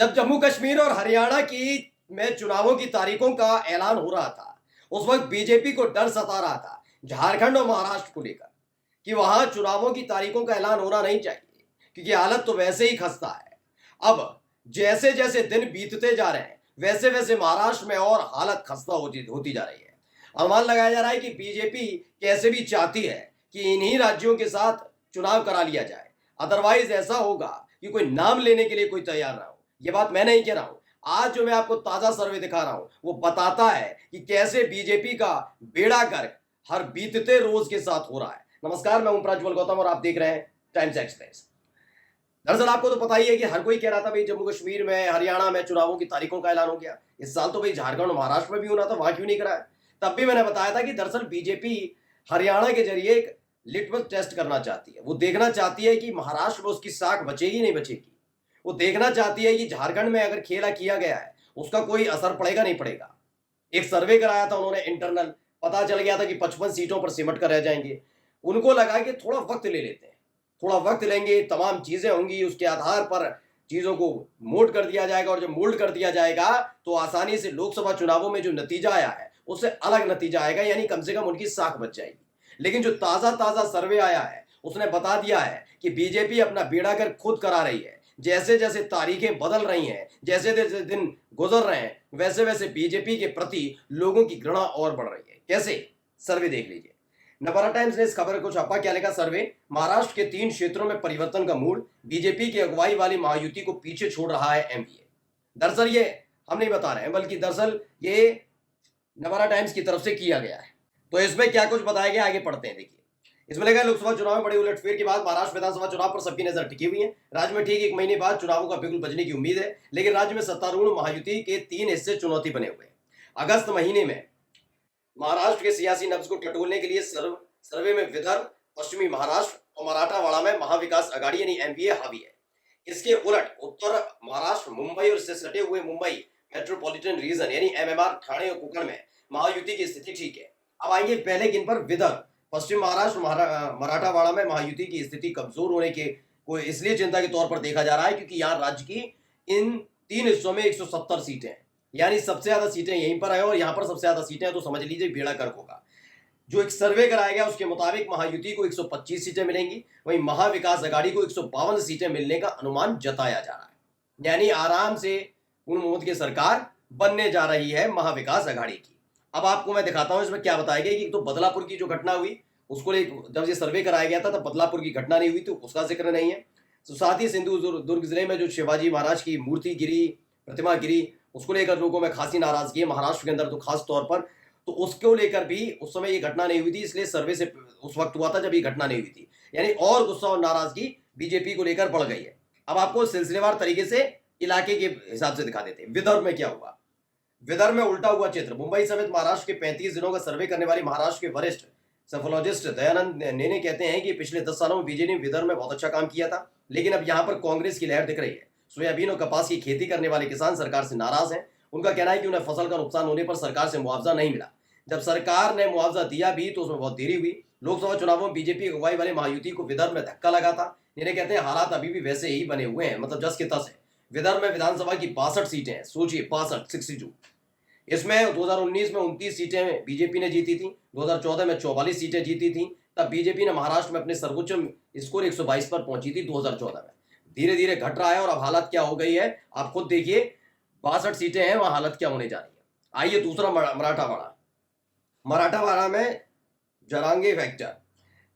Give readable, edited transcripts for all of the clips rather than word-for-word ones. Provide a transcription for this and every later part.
जब जम्मू कश्मीर और हरियाणा की में चुनावों की तारीखों का ऐलान हो रहा था, उस वक्त बीजेपी को डर सता रहा था झारखंड और महाराष्ट्र को लेकर कि वहां चुनावों की तारीखों का ऐलान होना नहीं चाहिए, क्योंकि हालत तो वैसे ही खस्ता है। अब जैसे जैसे दिन बीतते जा रहे हैं, वैसे वैसे महाराष्ट्र में और हालत खस्ता होती जा रही है। अनुमान लगाया जा रहा है कि बीजेपी कैसे भी चाहती है कि इन्हीं राज्यों के साथ चुनाव करा लिया जाए, अदरवाइज ऐसा होगा कि कोई नाम लेने के लिए कोई तैयार ना हो। ये बात मैं नहीं कह रहा हूं, आज जो मैं आपको ताजा सर्वे दिखा रहा हूं वो बताता है कि कैसे बीजेपी का बेड़ा गर्क हर बीतते रोज के साथ हो रहा है। नमस्कार, मैं हूं प्रज्वल गौतम और आप देख रहे हैं टाइम्स एक्सप्रेस। दरअसल आपको तो पता ही है कि हर कोई कह रहा था भाई जम्मू कश्मीर में, हरियाणा में चुनावों की तारीखों का ऐलान हो गया। इस साल तो भाई झारखंड और महाराष्ट्र में भी होना था, वहां क्यों नहीं कराया? तब भी मैंने बताया था कि दरअसल बीजेपी हरियाणा के जरिए एक लिटमस टेस्ट करना चाहती है। वो देखना चाहती है कि महाराष्ट्र में उसकी साख बचेगी नहीं बचेगी। वो देखना चाहती है कि झारखंड में अगर खेला किया गया है उसका कोई असर पड़ेगा नहीं पड़ेगा। एक सर्वे कराया था उन्होंने इंटरनल, पता चल गया था कि 55 सीटों पर सिमट कर रह जाएंगे। उनको लगा कि थोड़ा वक्त ले लेते हैं, थोड़ा वक्त लेंगे, तमाम चीजें होंगी, उसके आधार पर चीजों को मोल्ड कर दिया जाएगा, और जब मोल्ड कर दिया जाएगा तो आसानी से लोकसभा चुनावों में जो नतीजा आया है उससे अलग नतीजा आएगा, यानी कम से कम उनकी साख बच जाएगी। लेकिन जो ताजा ताजा सर्वे आया है उसने बता दिया है कि बीजेपी अपना बेड़ा गर्क खुद करा रही है। जैसे जैसे तारीखें बदल रही हैं, जैसे जैसे दिन गुजर रहे हैं, वैसे वैसे बीजेपी के प्रति लोगों की घृणा और बढ़ रही है। कैसे? सर्वे देख लीजिए। नवभारत टाइम्स ने इस खबर को छापा। क्या लिखा सर्वे? महाराष्ट्र के 3 क्षेत्रों में परिवर्तन का मूड, बीजेपी की अगुवाई वाली महायुति को पीछे छोड़ रहा है एमपीए। दरअसल ये हम नहीं बता रहे हैं, बल्कि दरअसल ये नवभारत टाइम्स की तरफ से किया गया है। तो इसमें क्या कुछ बताया गया, आगे पढ़ते हैं। देखिए, इसमें लगा लोकसभा चुनाव में बड़ी उलटफेर के बाद महाराष्ट्र विधानसभा चुनाव पर सबकी नजर टिकी हुई है। राज्य में ठीक 1 महीने बाद चुनावों का बिगुल बजने की उम्मीद है, लेकिन राज्य में सत्तारूढ़ महायुति के 3 हिस्से चुनौती बने हुए हैं। अगस्त महीने में महाराष्ट्र के सियासी नब्ज को टटोलने के लिए सर्वे में विदर्भ, पश्चिमी महाराष्ट्र और मराठावाड़ा में महाविकास अघाड़ी यानी एमपीए हावी है। इसके उलट उत्तर महाराष्ट्र, मुंबई और इससे सटे हुए मुंबई मेट्रोपॉलिटन रीजन यानी एमएमआर, ठाणे और कोकण में महायुति की स्थिति ठीक है। अब आएंगे पहले गिन पर। विदर्भ, पश्चिम महाराष्ट्र, मराठावाड़ा में महायुति की स्थिति कमजोर होने के को इसलिए चिंता के तौर पर देखा जा रहा है क्योंकि यहाँ राज्य की इन 3 हिस्सों में 170 सीटें हैं, यानी सबसे ज्यादा सीटें यहीं पर है और यहाँ पर सबसे ज्यादा सीटें हैं, तो समझ लीजिए बेड़ा गर्क होगा। जो एक सर्वे कराया गया उसके मुताबिक महायुति को 125 सीटें मिलेंगी, वहीं महाविकास अघाड़ी को 152 सीटें मिलने का अनुमान जताया जा रहा है। यानी आराम से पूर्ण बहुमत की सरकार बनने जा रही है महाविकास अघाड़ी की। अब आपको मैं दिखाता हूं इसमें क्या बताया गया कि तो बदलापुर की जो घटना हुई उसको जब ये सर्वे कराया गया था तब बदलापुर की घटना नहीं हुई, तो उसका जिक्र नहीं है। तो साथ ही सिंधु दुर्ग जिले में जो शिवाजी महाराज की मूर्ति गिरी, प्रतिमा गिरी, उसको लेकर लोगों में खासी नाराजगी है महाराष्ट्र के अंदर, तो खास तौर पर तो उसको लेकर भी उस समय ये घटना नहीं हुई थी, इसलिए सर्वे से उस वक्त हुआ था जब ये घटना नहीं हुई थी। यानी और गुस्सा और नाराजगी बीजेपी को लेकर बढ़ गई है। अब आपको सिलसिलेवार तरीके से इलाके के हिसाब से दिखा देते हैं। विदर्भ में क्या हुआ? विदर्भ में उल्टा हुआ चित्र। मुंबई समेत महाराष्ट्र के 35 जिलों का सर्वे करने वाली महाराष्ट्र के वरिष्ठ सेफोलॉजिस्ट दयानंद नेने कहते हैं कि पिछले 10 सालों में बीजेपी ने विदर्भ में बहुत अच्छा काम किया था, लेकिन अब यहाँ पर कांग्रेस की लहर दिख रही है। सोयाबीन और कपास की खेती करने वाले किसान सरकार से नाराज हैं। उनका कहना है कि उन्हें फसल का नुकसान होने पर सरकार से मुआवजा नहीं मिला। जब सरकार ने मुआवजा दिया भी तो उसमें बहुत देरी हुई। लोकसभा चुनावों में बीजेपी अगुवाई वाली महायुति को विदर्भ में धक्का लगा था। इन्हें कहते हैं हालात अभी भी वैसे ही बने हुए हैं, मतलब जस के तस है। विदर्भ में विधानसभा की 62 सीटें हैं, सोचिए 62। इसमें 2019 में 29 सीटें बीजेपी ने जीती थी, 2014 में 44 सीटें जीती थी। तब बीजेपी ने महाराष्ट्र में अपने सर्वोच्च स्कोर 122 पर पहुंची थी 2014 में। धीरे धीरे घट रहा है और अब हालत क्या हो गई है आप खुद देखिए। 62 सीटें हैं, वहां हालत क्या होने जा रही है। आइए दूसरा, मराठावाड़ा। मराठावाड़ा में जरांगे फैक्टर।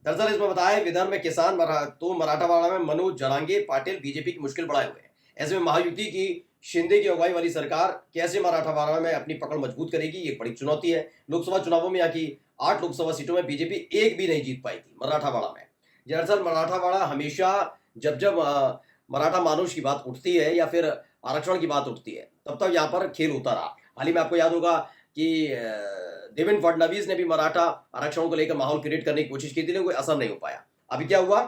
दरअसल इसमें बताया विदर्भ में किसान, तो मराठावाड़ा में मनोज जरांगे पाटिल बीजेपी की मुश्किल बढ़ाए हुए हैं। ऐसे में महायुति की शिंदे की अगुवाई वाली सरकार कैसे मराठावाड़ा में अपनी पकड़ मजबूत करेगी, ये बड़ी चुनौती है। लोकसभा चुनावों में यहाँ की 8 लोकसभा सीटों में बीजेपी एक भी नहीं जीत पाई थी मराठावाड़ा में। दरअसल मराठावाड़ा हमेशा जब जब मराठा मानुष की बात उठती है या फिर आरक्षण की बात उठती है तब तक यहाँ पर खेल होता रहा। हाल ही में आपको याद होगा कि देवेंद्र फडणवीस ने भी मराठा आरक्षण को लेकर माहौल क्रिएट करने की कोशिश की थी, लेकिन कोई असर नहीं हो पाया। अभी क्या हुआ,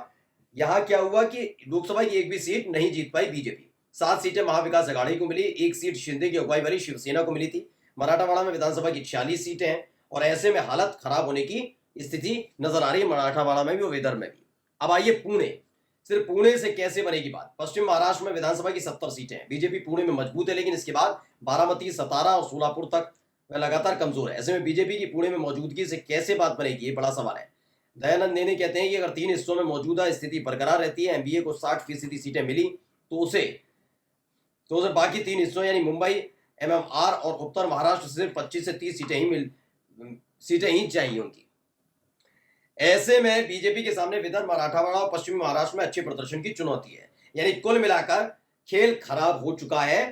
यहाँ क्या हुआ कि लोकसभा की एक भी सीट नहीं जीत पाई बीजेपी। 7 सीटें महाविकास अघाड़ी को मिली, 1 सीट शिंदे की अगुवाई वाली शिवसेना को मिली थी। मराठावाड़ा में विधानसभा की 46 सीटें हैं और ऐसे में हालत खराब होने की स्थिति नजर आ रही है, मराठावाड़ा में भी और विदर्भ में भी। अब आइए पुणे। सिर्फ पुणे से कैसे बनेगी बात। पश्चिम महाराष्ट्र में विधानसभा की 70 सीटें हैं, बीजेपी पुणे में मजबूत है, लेकिन इसके बाद बारामती, सतारा और सोलापुर तक वह लगातार कमजोर है। ऐसे में बीजेपी की पुणे में मौजूदगी से कैसे बात बनेगी, ये बड़ा सवाल है। दयानंद नेने कहते हैं कि अगर 3 हिस्सों में मौजूदा स्थिति बरकरार रहती है, एमबीए को 60% सीटें मिली, तो उसे बाकी 3 हिस्सों यानी मुंबई, एमएमआर और उत्तर महाराष्ट्र से सिर्फ 25 से 30 सीटें ही चाहिए उनकी। ऐसे में बीजेपी के सामने विदर्भ, मराठवाड़ा और पश्चिमी महाराष्ट्र में अच्छे प्रदर्शन की चुनौती है। यानी कुल मिलाकर खेल खराब हो चुका है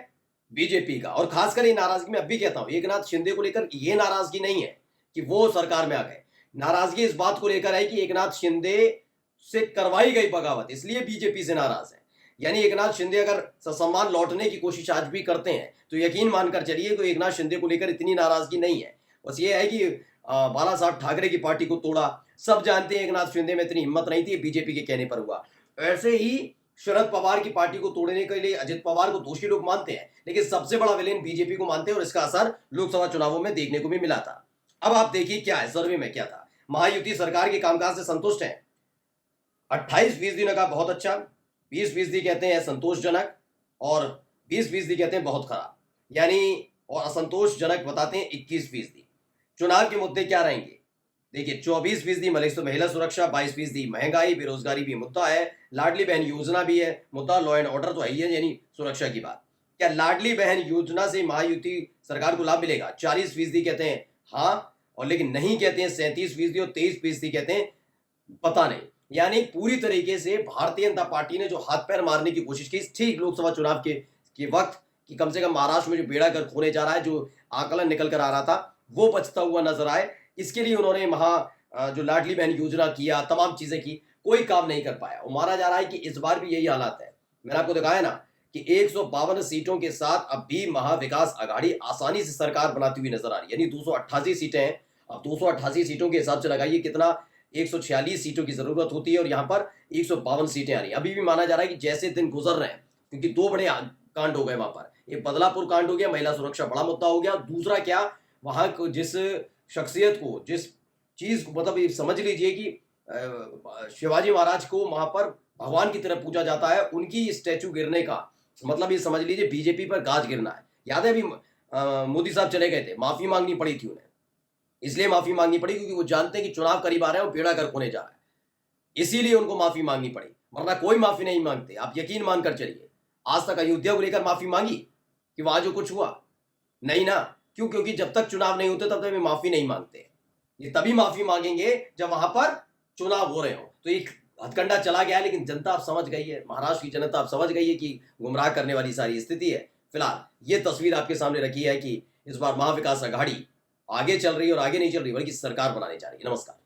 बीजेपी का। और खासकर ये नाराजगी में अब भी कहता हूं, एकनाथ शिंदे को लेकर ये नाराजगी नहीं है कि वो सरकार में आ गए, नाराजगी इस बात को लेकर है कि एकनाथ शिंदे से करवाई गई बगावत, इसलिए बीजेपी से नाराज है। यानी एकनाथ शिंदे अगर ससम्मान लौटने की कोशिश आज भी करते हैं तो यकीन मानकर चलिए कि एकनाथ शिंदे को लेकर इतनी नाराजगी नहीं है। बस ये है कि बाला साहब ठाकरे की पार्टी को तोड़ा, सब जानते हैं एकनाथ शिंदे में इतनी हिम्मत नहीं थी, बीजेपी के कहने पर हुआ। ऐसे ही शरद पवार की पार्टी को तोड़ने के लिए अजित पवार को दोषी लोग मानते हैं, लेकिन सबसे बड़ा विलेन बीजेपी को मानते हैं, और इसका असर लोकसभा चुनावों में देखने को भी मिला था। अब आप देखिए क्या है, सर्वे में क्या था। महायुति सरकार के कामकाज से संतुष्ट है, 28% ने कहा बहुत अच्छा, 20% कहते हैं संतोषजनक, और 20% कहते हैं बहुत खराब, यानी और असंतोषजनक बताते हैं 21%। चुनाव के मुद्दे क्या रहेंगे, देखिए 24% महिला सुरक्षा, 22% महंगाई, बेरोजगारी भी मुद्दा है, लाडली बहन योजना भी है मुद्दा, लॉ एंड ऑर्डर तो है ही है, यानी सुरक्षा की बात। क्या लाडली बहन योजना से महायुति सरकार को लाभ मिलेगा, 40% कहते हैं हाँ, और लेकिन नहीं कहते हैं 37%, और 23% कहते हैं पता नहीं। यानी पूरी तरीके से भारतीय जनता पार्टी ने जो हाथ पैर मारने की कोशिश की ठीक लोकसभा चुनाव के वक्त, कि कम से कम महाराष्ट्र में जो बेड़ा गर्क होने जा रहा है, जो आकलन निकल कर आ रहा था, वो बचता हुआ नजर आए, इसके लिए उन्होंने जो लाडली बहन योजना किया, तमाम चीजें की, कोई काम नहीं कर पाया। और माना जा रहा है कि इस बार भी यही हालात है। मैंने आपको दिखाया ना कि 152 सीटों के साथ अब भी महाविकास आघाड़ी आसानी से सरकार बनाती हुई नजर आ रही है, यानी 288 सीटें हैं। अब 288 सीटों के हिसाब से लगाइए कितना, 146 सीटों की जरूरत होती है, और यहाँ पर 152 सीटें आ रही है। अभी भी माना जा रहा है कि जैसे दिन गुजर रहे हैं, क्योंकि 2 बड़े कांड हो गए वहां पर, एक बदलापुर कांड हो गया, महिला सुरक्षा बड़ा मुद्दा हो गया, दूसरा क्या, वहां को जिस शख्सियत को, जिस चीज को, मतलब ये समझ लीजिए कि शिवाजी महाराज को वहां पर भगवान की तरह पूजा जाता है, उनकी स्टैचू गिरने का मतलब ये समझ लीजिए बीजेपी पर गाज गिरना है। याद है अभी मोदी साहब चले गए थे, माफी मांगनी पड़ी थी उन्हें, इसलिए माफी मांगनी पड़ी क्योंकि वो जानते हैं कि चुनाव करीब आ रहे हैं और बेड़ा गर्क होने जा रहा है, इसीलिए उनको माफी मांगनी पड़ी, वरना कोई माफी नहीं मांगते। आप यकीन मानकर चलिए, आज तक अयोध्या को लेकर माफी मांगी कि वहां जो कुछ हुआ, नहीं ना। क्यों? क्योंकि जब तक चुनाव नहीं होते तब तक वे माफी नहीं मांगते। ये तभी माफी मांगेंगे जब वहां पर चुनाव हो रहे हो। तो एक हथकंडा चला गया, लेकिन जनता अब समझ गई है, महाराष्ट्र की जनता अब समझ गई है कि गुमराह करने वाली सारी स्थिति है। फिलहाल ये तस्वीर आपके सामने रखी है कि इस बार महाविकास आघाड़ी आगे चल रही है, और आगे नहीं चल रही बल्कि सरकार बनाने जा रही है। नमस्कार।